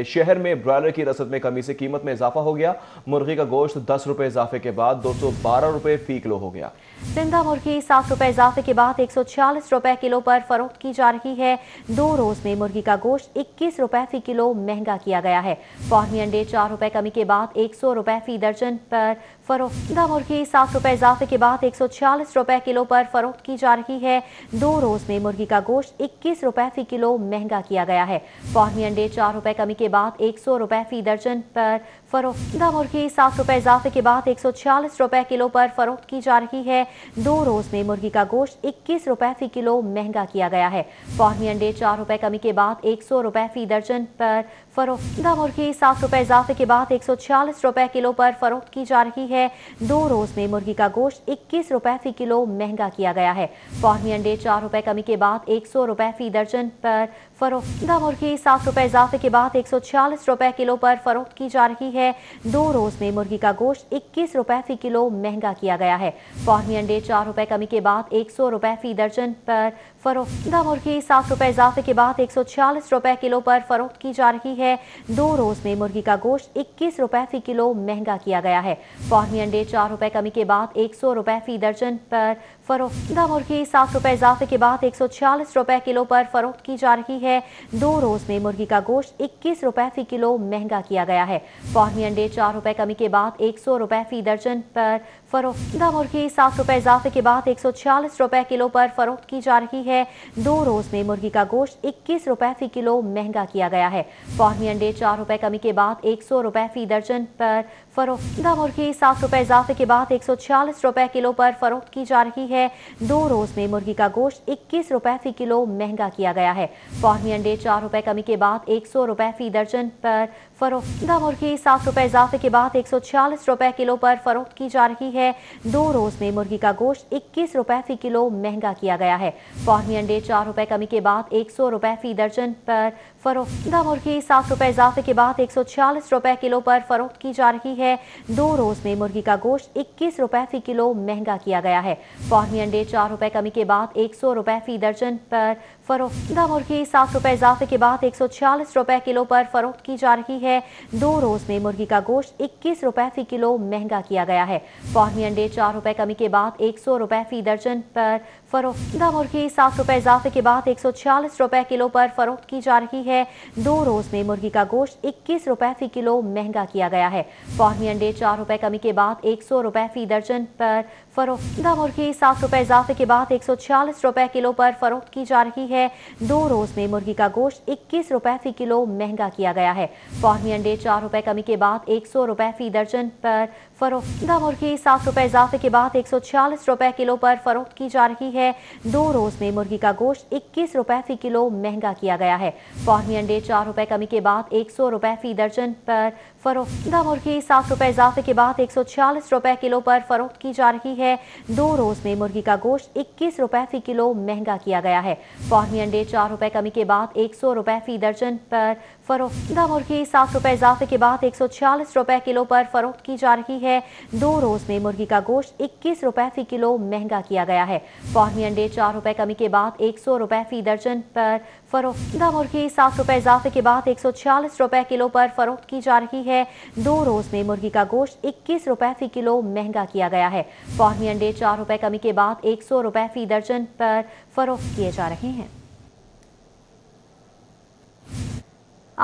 शहर में ब्रॉयलर की रसद में कमी से कीमत में इजाफा हो गया। मुर्गी का गोश्त 10 रुपए इजाफे के बाद 212 रुपए फी किलो हो गया। जिंदा मुर्गी 7 रुपए इजाफे के बाद 146 रुपए किलो पर फरोख्त की जा रही है। 2 रोज में मुर्गी का गोश्त 21 रुपए फी किलो महंगा किया गया है। फार्मी अंडे 4 रुपए कमी के बाद 100 रुपए फी दर्जन पर फरोख्त। जिंदा मुर्गी 7 रुपए इजाफे के बाद 146 रुपए किलो पर फरोख्त की जा रही है। 2 रोज में मुर्गी का गोश्त 21 रुपए फी किलो महंगा किया गया है। फार्मी अंडे 4 रुपए कमी के बाद 100 रुपए फी दर्जन पर फरोख्त। जिंदा मुर्गी 7 रुपए इजाफे के बाद 146 रुपए किलो पर फरोख्त की जा रही है। 2 रोज में मुर्गी का गोश्त 21 रुपए फी किलो महंगा किया गया है। फार्मी अंडे 4 रुपए कमी के बाद 100 रुपए फी दर्जन पर फरोख्त। जिंदा मुर्गी 7 रुपए इजाफे के बाद 146 रुपए किलो पर फरोख्त की जा रही है। 2 रोज में मुर्गी का गोश्त 21 रुपए फी किलो महंगा किया गया है। फार्मी अंडे 4 रुपए कमी के बाद 100 रुपए फी दर्जन पर फरोख्त। जिंदा मुर्गी 7 रुपए इजाफे के बाद 146 रुपए किलो पर फरोख्त की जा रही है। 2 रोज में मुर्गी का गोश्त 21 रुपए फी किलो महंगा किया गया है। फार्मी अंडे 4 रुपए कमी के बाद 100 रुपए फी दर्जन पर फरोख्त। जिंदा मुर्गी 7 रुपए इजाफे के बाद 146 रुपए किलो पर फरोख्त की जा रही है। 2 रोज में मुर्गी का गोश्त 21 रुपए फी किलो महंगा किया गया है। फार्मी अंडे 4 रुपए कमी के बाद 100 रुपए फी दर्जन पर फरोख्त। जिंदा मुर्गी 7 रुपए इजाफे के बाद 146 रुपए किलो पर फरोख्त की जा रही है। 2 रोज में मुर्गी का गोश्त 21 रुपए फी किलो महंगा किया गया है। फार्मी अंडे 4 रुपए कमी के बाद 100 रुपए फी दर्जन पर फरोख्त। जिंदा मुर्गी 7 रुपए इजाफे के बाद 146 रुपए किलो पर फरोख्त की जा रही है। 2 रोज में मुर्गी का गोश्त 21 रुपए फी किलो महंगा किया गया है। फार्मी अंडे 4 रुपए कमी के बाद 100 रुपए फी दर्जन पर फरोख्त। जिंदा मुर्गी 7 रुपए इजाफे के बाद 146 रुपए किलो पर फरोख्त की जा रही है। 2 रोज में मुर्गी का गोश्त 21 रुपए फी किलो महंगा किया गया है। फार्मी अंडे 4 रुपए कमी के बाद 100 रुपए फी दर्जन पर फरोख्त। जिंदा मुर्गी 7 रुपए इजाफे के बाद 146 रुपए किलो पर फरोख्त की जा रही है। 2 रोज में मुर्गी का गोश्त 21 रुपए फी किलो महंगा किया गया है। फार्मी अंडे 4 रुपए कमी के बाद 100 रुपए फी दर्जन पर फरोख्त। जिंदा मुर्गी 7 रुपए इजाफे के बाद 146 रुपए किलो पर फरोख्त की जा रही है। 2 रोज में मुर्गी का गोश्त 21 रुपए फी किलो महंगा किया गया है। फार्मी अंडे 4 रुपए कमी के बाद 100 रुपए फी दर्जन पर फरोख्त। जिंदा मुर्गी 7 रुपए इजाफे के बाद 146 रुपए किलो पर फरोख्त की जा रही है। 2 रोज में मुर्गी का गोश्त 21 रुपए फी किलो महंगा किया गया है। फार्मी अंडे 4 रुपए कमी के बाद 100 रुपए फी दर्जन पर फरोख्त। जिंदा मुर्गी 7 रुपए इजाफे के बाद 146 रुपए किलो पर फरोख्त की जा रही है। 2 रोज में मुर्गी का गोश्त 21 रुपए फी किलो महंगा किया गया है। फार्मी अंडे 4 रुपए कमी के बाद 100 रुपए फी दर्जन पर फरोख्त। जिंदा मुर्गी 7 रुपए इजाफे के बाद 146 रुपए किलो पर फरोख्त की जा रही है। 2 रोज में मुर्गी का गोश्त 21 रुपए फी किलो महंगा किया गया है। फार्मी अंडे 4 रुपए कमी के बाद 100 रुपए फी दर्जन पर फरोख्त। जिंदा मुर्गी 7 रुपए इजाफे के बाद 146 रुपए किलो पर फरोख्त की जा रही है। 2 रोज में मुर्गी का गोश्त 21 रुपए फी किलो महंगा किया गया है। फार्मी अंडे 4 रुपए कमी के बाद 100 रुपए फी दर्जन पर फरोख्त। जिंदा मुर्गी 7 रुपए इजाफे के बाद 146 रुपए किलो पर फरोख्त की जा रही है। 2 रोज में मुर्गी का गोश्त 21 रुपए फी किलो महंगा किया गया है। फार्मी अंडे 4 रुपए कमी के बाद 100 रुपए फी दर्जन पर फरोख्त। जिंदा मुर्गी 7 रुपए इजाफे के बाद 146 रुपए किलो पर फरोख्त की जा रही है। 2 रोज में मुर्गी का गोश्त 21 रुपए फी किलो महंगा किया गया है। फार्मी अंडे 4 रुपए कमी के बाद 100 रुपए फी दर्जन पर फरोख्त। जिंदा मुर्गी 7 रुपए इजाफे के बाद 146 रुपए किलो पर फरोख्त की जा रही है। 2 रोज में मुर्गी का गोश्त 21 रुपए फी किलो महंगा किया गया है। फार्मी अंडे 4 रुपए कमी के बाद 100 रुपए फी दर्जन पर फरोख्त किए जा रहे हैं।